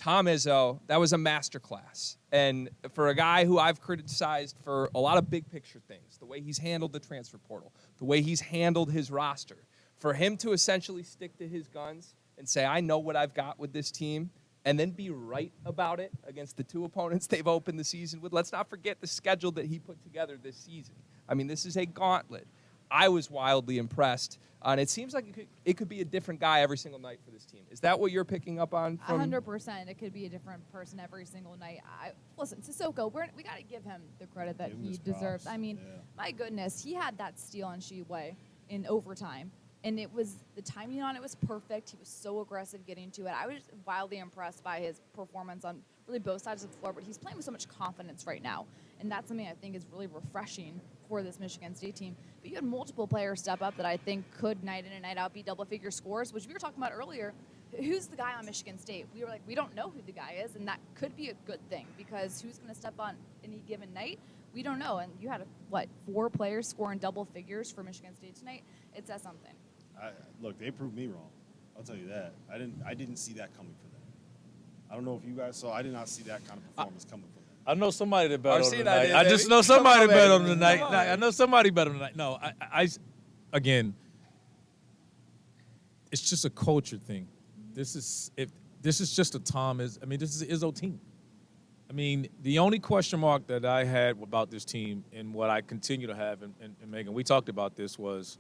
Tom Izzo, that was a masterclass. And for a guy who I've criticized for a lot of big picture things, the way he's handled the transfer portal, the way he's handled his roster, for him to essentially stick to his guns and say, I know what I've got with this team, and then be right about it against the two opponents they've opened the season with. Let's not forget the schedule that he put together this season. I mean, this is a gauntlet. I was wildly impressed, and it seems like it could be a different guy every single night for this team. Is that what you're picking up on? 100%. It could be a different person every single night. Listen, Sissoko, we got to give him the credit that he deserves. I mean, my goodness, he had that steal on Sheway in overtime, and the timing on it was perfect. He was so aggressive getting to it. I was wildly impressed by his performance on really both sides of the floor, but he's playing with so much confidence right now, and that's something I think is really refreshing for this Michigan State team. But you had multiple players step up that I think could night in and night out be double-figure scores, which we were talking about earlier. Who's the guy on Michigan State? We were like, we don't know who the guy is, and that could be a good thing because who's going to step on any given night? We don't know. And you had, 4 players scoring double figures for Michigan State tonight? It says something. Look, they proved me wrong. I'll tell you that. I didn't see that coming for them. I don't know if you guys saw. I did not see that kind of performance coming for them. I know somebody that bet on them RC, tonight. I just know somebody bet on them tonight. I know somebody bet on them tonight. No, again, it's just a culture thing. This is just a this is an Izzo team. I mean, the only question mark that I had about this team and what I continue to have, and Megan, we talked about this, was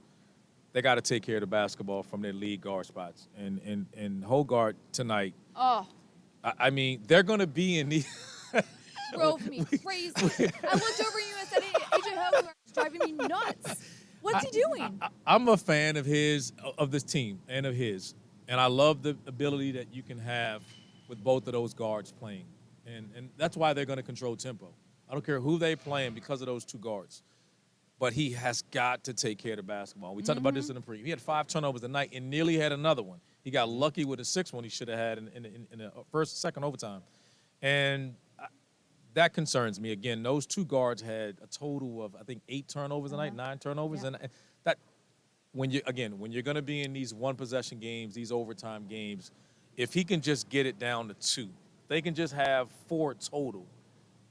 they got to take care of the basketball from their lead guard spots. And Hoggard tonight, I mean, they're going to be in the drove me crazy. I looked over you and said, hey, AJ Hoggard is driving me nuts. What's he doing? I'm a fan of this team and of his. And I love the ability that you can have with both of those guards playing. And that's why they're going to control tempo. I don't care who they playing because of those two guards. But he has got to take care of the basketball. We talked about this in the preview. He had 5 turnovers tonight and nearly had another one. He got lucky with a 6th one he should have had in the second overtime. And that concerns me. Again, those two guards had a total of, I think, 8 turnovers tonight, 9 turnovers. Yeah. And that, when you're going to be in these one-possession games, these overtime games, if he can just get it down to 2, they can just have 4 total,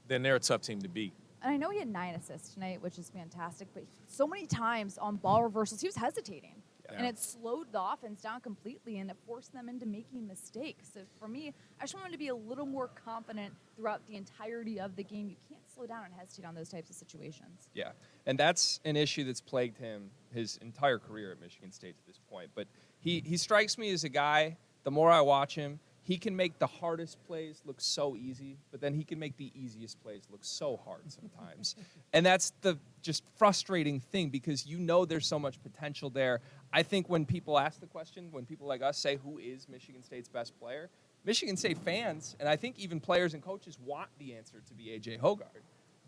then they're a tough team to beat. And I know he had 9 assists tonight, which is fantastic, but so many times on ball reversals, he was hesitating. Yeah. And it slowed the offense down completely, and it forced them into making mistakes. So for me, I just want him to be a little more confident throughout the entirety of the game. You can't slow down and hesitate on those types of situations. Yeah, and that's an issue that's plagued him his entire career at Michigan State to this point. But he strikes me as a guy, the more I watch him, he can make the hardest plays look so easy, but then he can make the easiest plays look so hard sometimes. And that's the just frustrating thing because you know there's so much potential there. I think when people ask the question, when people like us say who is Michigan State's best player, Michigan State fans, and I think even players and coaches want the answer to be A.J. Hoggard.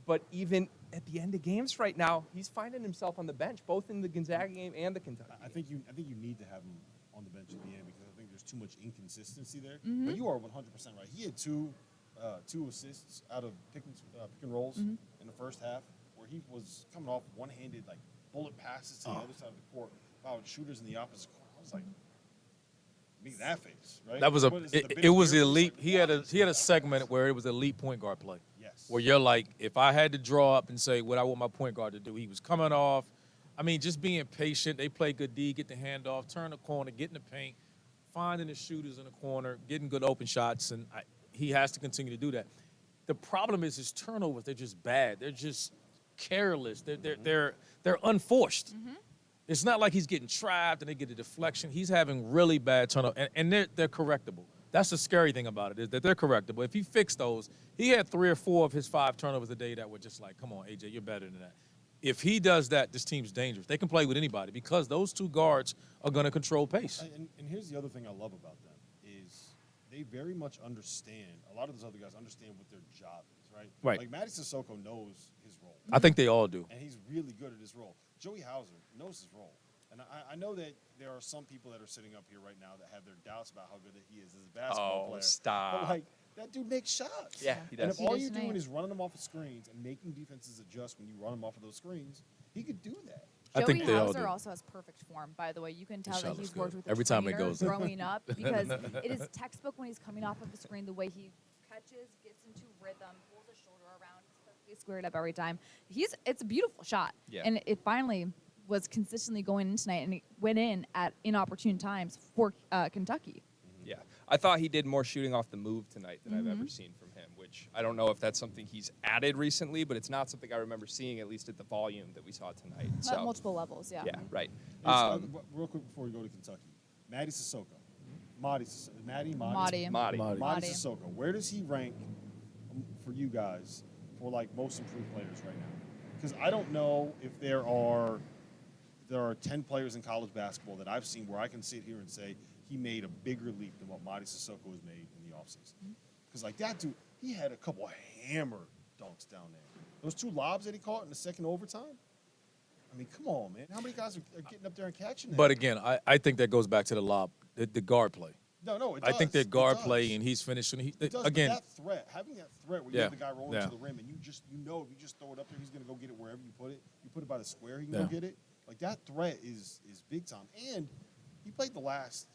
But even at the end of games right now, he's finding himself on the bench, both in the Gonzaga game and the Kentucky game. I think you need to have him on the bench at the end because I think there's too much inconsistency there. But you are 100% right. He had two assists out of pick and rolls in the first half where he was coming off one-handed, like, bullet passes to the other side of the court, fouled shooters in the opposite court. I was like, make that face, right? That was it was elite. He had a segment where it was elite point guard play. Yes. Where you're like, if I had to draw up and say what I want my point guard to do, he was coming off. I mean, just being patient. They play good D, get the handoff, turn the corner, get in the paint, finding the shooters in the corner, getting good open shots, and he has to continue to do that. The problem is his turnovers. They're just bad. They're just careless. They're unforced. It's not like he's getting trapped and they get a deflection. He's having really bad turnovers, and they're correctable. That's the scary thing about it, is that they're correctable. If he fixed those, he had 3 or 4 of his 5 turnovers a day that were just like, come on, AJ, you're better than that. If he does that, this team's dangerous. They can play with anybody because those two guards are going to control pace. And here's the other thing I love about them is they very much understand. A lot of those other guys understand what their job is, right? Right. Like Mady Sissoko knows his role. I think they all do. And he's really good at his role. Joey Hauser knows his role. And I know that there are some people that are sitting up here right now that have their doubts about how good that he is as a basketball player. Stop. But, like, that dude makes shots. Yeah, he does. And if He all does you're doing tonight. is running them off of screens and making defenses adjust when you run them off of those screens, he could do that. I Joey think they all Hauser do. also has perfect form, by the way. You can tell shot that looks he's worked good. with a Every time it trainer goes in. growing up because it is textbook when he's coming off of the screen, the way he catches, gets into rhythm, pulls his shoulder around, he's perfectly squared up every time. It's a beautiful shot. Yeah. And it finally was consistently going in tonight, and it went in at inopportune times for Kentucky. Yeah, I thought he did more shooting off the move tonight than I've ever seen from him, which I don't know if that's something he's added recently, but it's not something I remember seeing, at least at the volume that we saw tonight. At So, multiple levels, yeah. yeah, right. Real quick before we go to Kentucky, Mady Sissoko. Mady? Madi. Madi. Mady Madi. Sissoko. Where does he rank for you guys for like most improved players right now? Because I don't know if there are 10 players in college basketball that I've seen where I can sit here and say he made a bigger leap than what Mady Sissoko has made in the offseason. Because like that dude, he had a couple hammer dunks down there. Those 2 lobs that he caught in the second overtime. I mean, come on, man. How many guys are getting up there and catching that? But again, I think that goes back to the lob, the guard play. No, it I does. think that guard It does. play, and he's finishing. It does, Again, but that threat, having that threat where you Yeah, have the guy rolling yeah. to the rim and you know if you just throw it up there, he's gonna go get it wherever you put it. You put it by the square, he can Yeah. go get it. Like that threat is big time. And he played the last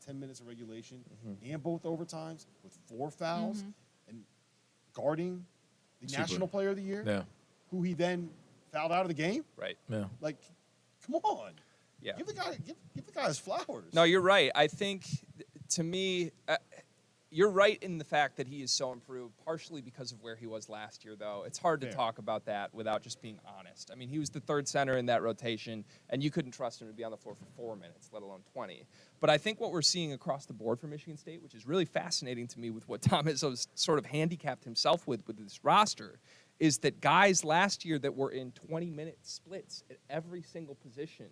10 minutes of regulation and both overtimes with 4 fouls and guarding the Super. National Player of the Year, yeah, who he then fouled out of the game. Right. yeah. Like, come on. Yeah. Give the guy his flowers. No, you're right. I think, to me, you're right in the fact that he is so improved, partially because of where he was last year, though. It's hard to Fair. talk about that without just being honest. I mean, he was the 3rd center in that rotation, and you couldn't trust him to be on the floor for 4 minutes, let alone 20. But I think what we're seeing across the board for Michigan State, which is really fascinating to me with what Tom Izzo's sort of handicapped himself with this roster, is that guys last year that were in 20-minute splits at every single position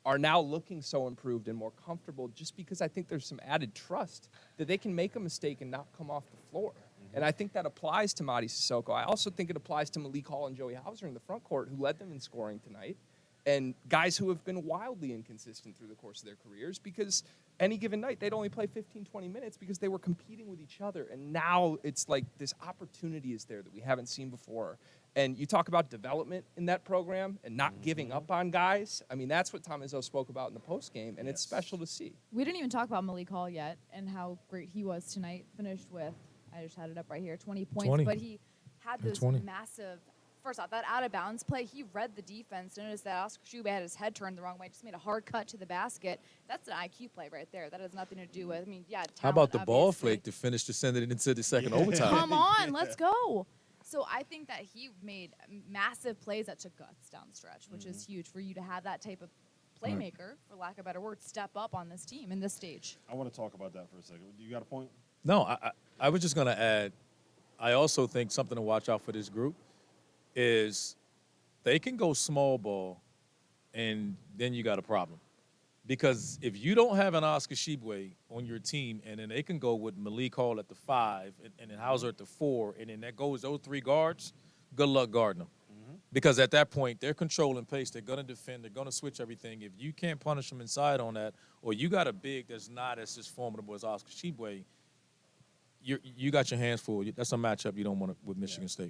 are now looking so improved and more comfortable just because I think there's some added trust that they can make a mistake and not come off the floor. And I think that applies to Mady Sissoko. I also think it applies to Malik Hall and Joey Hauser in the front court, who led them in scoring tonight, and guys who have been wildly inconsistent through the course of their careers because any given night they'd only play 15, 20 minutes because they were competing with each other. And now it's like this opportunity is there that we haven't seen before. And you talk about development in that program and not giving up on guys. I mean, that's what Tom Izzo spoke about in the postgame, and it's Yes. special to see. We didn't even talk about Malik Hall yet and how great he was tonight. Finished with, I just had it up right here, 20 points. 20. But he had Yeah, those 20. massive, first off, that out-of-bounds play, he read the defense, noticed that Oscar Schube had his head turned the wrong way, just made a hard cut to the basket. That's an IQ play right there. That has nothing to do with, I mean, yeah, How about talent, the ball obviously. flake to finish to send it into the second Yeah. overtime? Come on, let's go. So I think that he made massive plays that took guts down the stretch, which is huge for you to have that type of playmaker, for lack of a better word, step up on this team in this stage. I want to talk about that for a second. You got a point? No, I was just going to add, I also think something to watch out for this group is they can go small ball, and then you got a problem. Because if you don't have an Oscar Tshiebwe on your team, and then they can go with Malik Hall at the 5, and then Hauser at the 4, and then that goes those 3 guards, good luck guarding them. Because at that point, they're controlling pace. They're going to defend. They're going to switch everything. If you can't punish them inside on that, or you got a big that's not as formidable as Oscar Tshiebwe, you got your hands full. That's a matchup you don't want with Michigan State.